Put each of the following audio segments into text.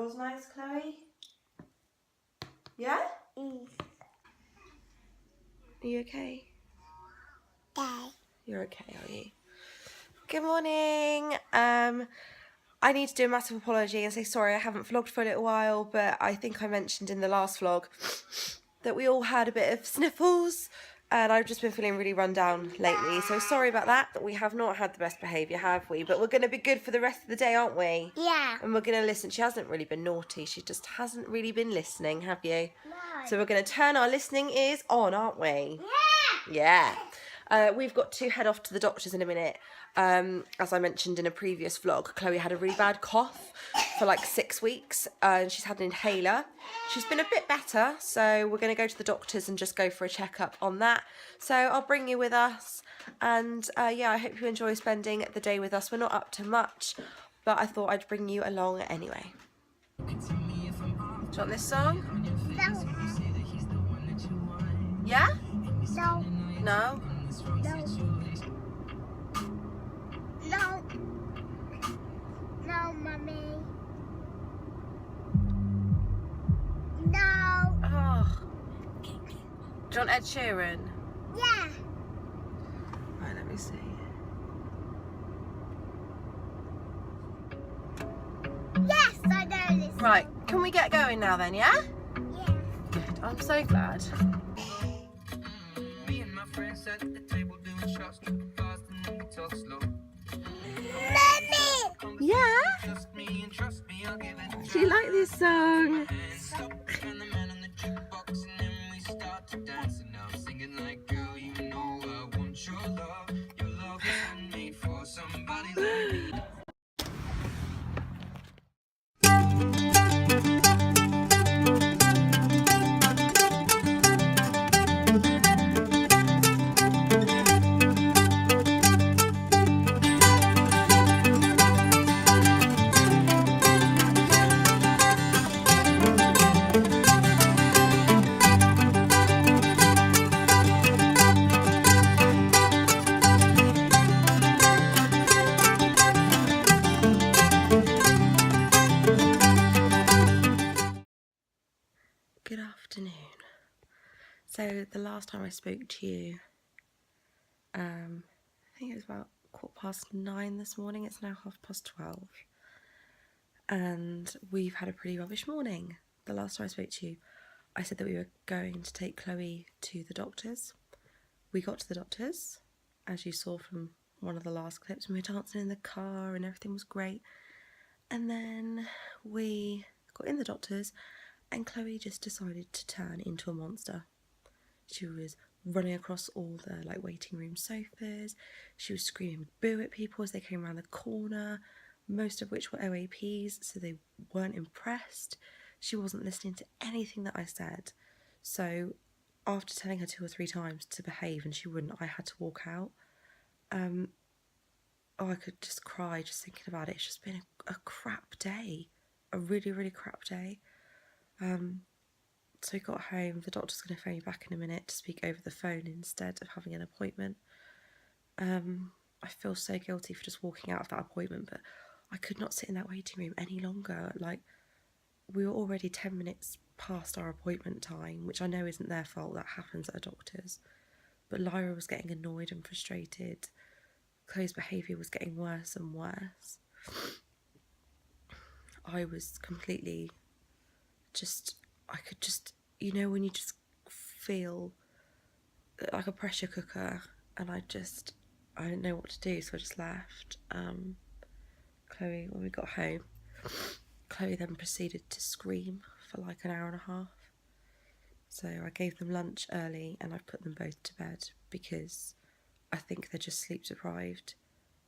yours nice, Khloe? Yeah? Mm. Are you okay? Yeah. You're okay, are you? Good morning. I need to do a massive apology and say sorry I haven't vlogged for a little while, but I think I mentioned in the last vlog that we all had a bit of sniffles and I've just been feeling really run down lately. So sorry about that. We have not had the best behaviour, have we? But we're going to be good for the rest of the day, aren't we? Yeah. And we're going to listen. She hasn't really been naughty. She just hasn't really been listening, have you? No. So we're going to turn our listening ears on, aren't we? Yeah. Yeah. We've got to head off to the doctors in a minute. As I mentioned in a previous vlog, Khloe had a really bad cough for like 6 weeks and she's had an inhaler. She's been a bit better, so we're going to go to the doctors and just go for a checkup on that. So I'll bring you with us and yeah, I hope you enjoy spending the day with us. We're not up to much, but I thought I'd bring you along anyway. Do you want this song? No. Yeah? No. No? No. No. No, mommy. No. Oh. Do you want Ed Sheeran? Yeah. Right, let me see. Yes, I know this. Right, can we get going now then, yeah? Yeah. Good, I'm so glad. Me and my friends at the table doing shots, tripping fast and then we talk slow. Mommy. Yeah? Trust me and trust me, I'll give it a Do you like this song? try. And the man on the jukebox and then we start to dance. And I'm singing like, girl, you know I want your love. Your love is handmade for somebody like me. Good afternoon. So the last time I spoke to you, I think it was about 9:15 this morning. It's now 12:30. And we've had a pretty rubbish morning. The last time I spoke to you, I said that we were going to take Khloe to the doctors. We got to the doctors, as you saw from one of the last clips, and we were dancing in the car and everything was great. And then we got in the doctors and Khloe just decided to turn into a monster. She was running across all the like waiting room sofas. She was screaming boo at people as they came around the corner, most of which were OAPs, so they weren't impressed. She wasn't listening to anything that I said. So after telling her 2 or 3 times to behave and she wouldn't, I had to walk out. I could just cry just thinking about it. It's just been a crap day, a really, really crap day. So we got home. The doctor's going to phone me back in a minute to speak over the phone instead of having an appointment. I feel so guilty for just walking out of that appointment, but I could not sit in that waiting room any longer. Like, we were already 10 minutes past our appointment time, which I know isn't their fault, that happens at a doctor's. But Lyra was getting annoyed and frustrated. Khloe's behaviour was getting worse and worse. I was completely I could just, you know, when you just feel like a pressure cooker, and I didn't know what to do, so I just left. Khloe, when we got home, Khloe then proceeded to scream for like an hour and a half. So I gave them lunch early and I put them both to bed because I think they're just sleep deprived.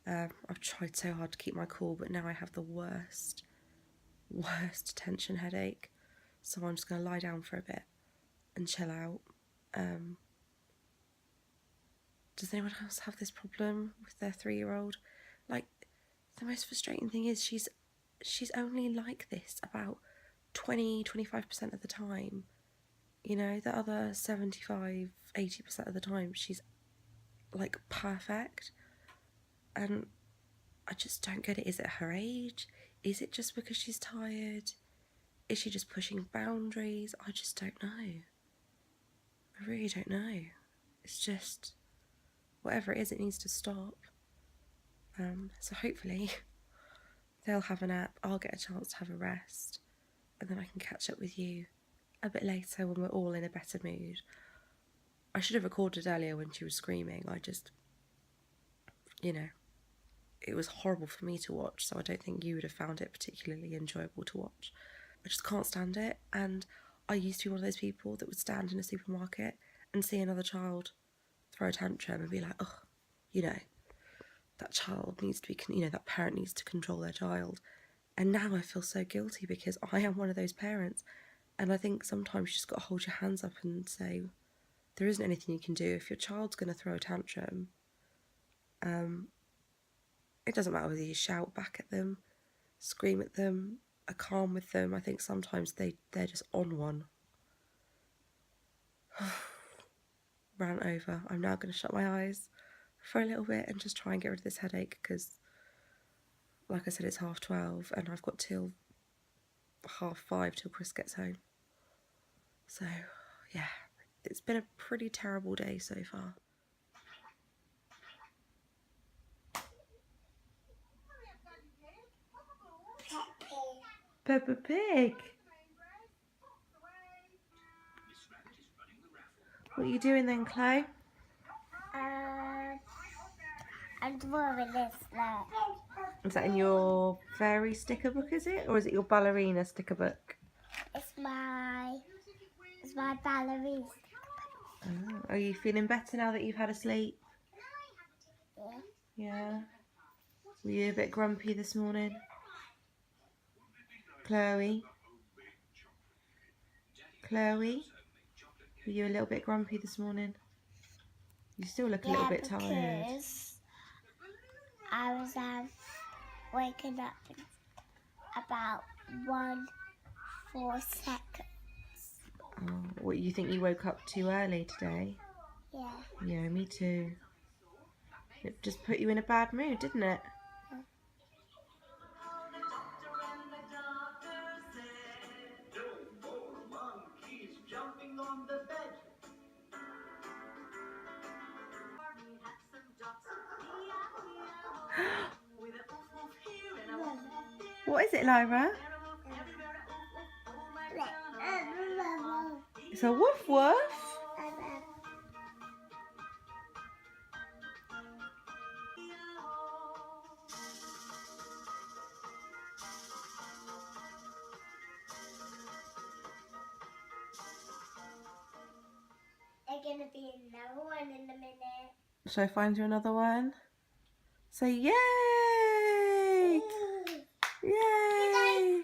I've tried so hard to keep my cool, but now I have the worst tension headache. So I'm just going to lie down for a bit and chill out. Does anyone else have this problem with their 3-year-old? Like, the most frustrating thing is she's only like this about 20-25% of the time. You know, the other 75-80% of the time she's like perfect. And I just don't get it. Is it her age? Is it just because she's tired? Is she just pushing boundaries? I just don't know. I really don't know. It's just, whatever it is, it needs to stop. So hopefully they'll have a nap, I'll get a chance to have a rest, and then I can catch up with you a bit later when we're all in a better mood. I should have recorded earlier when she was screaming. I just, you know, it was horrible for me to watch, so I don't think you would have found it particularly enjoyable to watch. I just can't stand it, and I used to be one of those people that would stand in a supermarket and see another child throw a tantrum and be like, oh, you know, that child needs to be, you know, that parent needs to control their child. And now I feel so guilty because I am one of those parents, and I think sometimes you just got to hold your hands up and say, there isn't anything you can do. If your child's going to throw a tantrum, it doesn't matter whether you shout back at them, scream at them, are calm with them. I think sometimes they're just on one. Rant over. I'm now going to shut my eyes for a little bit and just try and get rid of this headache because, like I said, it's 12:30 and I've got till 5:30 till Chris gets home. So, yeah, it's been a pretty terrible day so far. Peppa Pig. What are you doing then, Khloe? I'm drawing this now. Is that in your fairy sticker book, is it? Or is it your ballerina sticker book? It's my ballerina. Oh, are you feeling better now that you've had a sleep? Yeah. Yeah. Were you a bit grumpy this morning? Khloe? Khloe? Were you a little bit grumpy this morning? You still look a little bit tired. Because I was waking up in about 4 seconds. Oh, what, you think you woke up too early today? Yeah. Yeah, me too. It just put you in a bad mood, didn't it? What is it, Lyra? It's a woof woof. There's gonna be another one in a minute. Shall I find you another one? Say yay! Yay!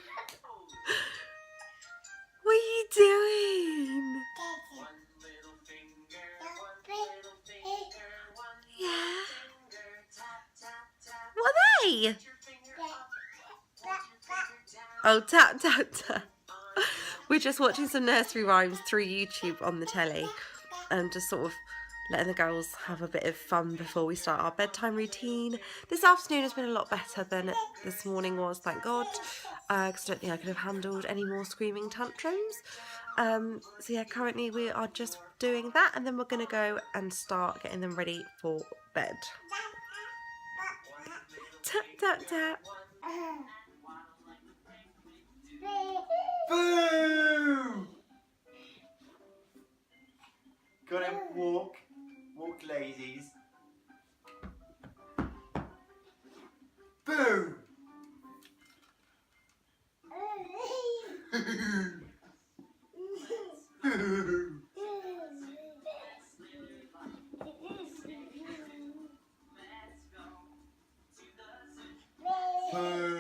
What are you doing? Yeah. What are they? Oh, tap, tap, tap. We're just watching some nursery rhymes through YouTube on the telly and just sort of letting the girls have a bit of fun before we start our bedtime routine. This afternoon has been a lot better than this morning was, thank God, because I don't think I could have handled any more screaming tantrums. So yeah, currently we are just doing that, and then we're going to go and start getting them ready for bed. Tap, tap, tap. Boo! Gotta walk ladies. Boo! Boo!